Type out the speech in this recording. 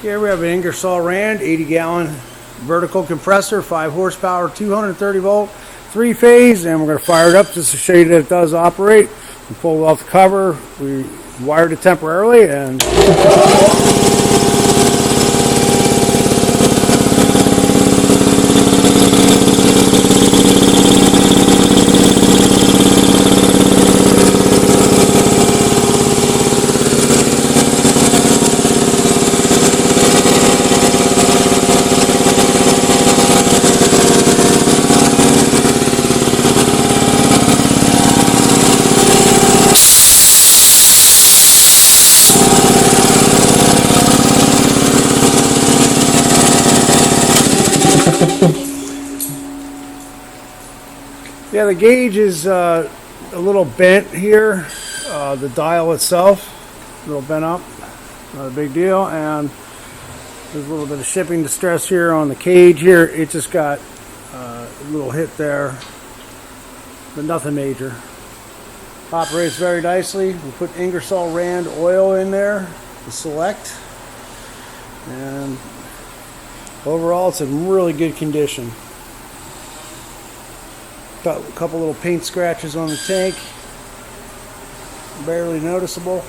Here we have an Ingersoll Rand 80-gallon vertical compressor, 5 horsepower, 230 volt, 3-phase, and we're going to fire it up just to show you that it does operate. We pulled off the cover, we wired it temporarily, and yeah, the gauge is a little bent here. The dial itself, a little bent up, not a big deal. And there's a little bit of shipping distress here on the cage here. It just got a little hit there, but nothing major. Operates very nicely. We put Ingersoll Rand oil in there to select, and overall it's in really good condition. Got a couple little paint scratches on the tank, barely noticeable.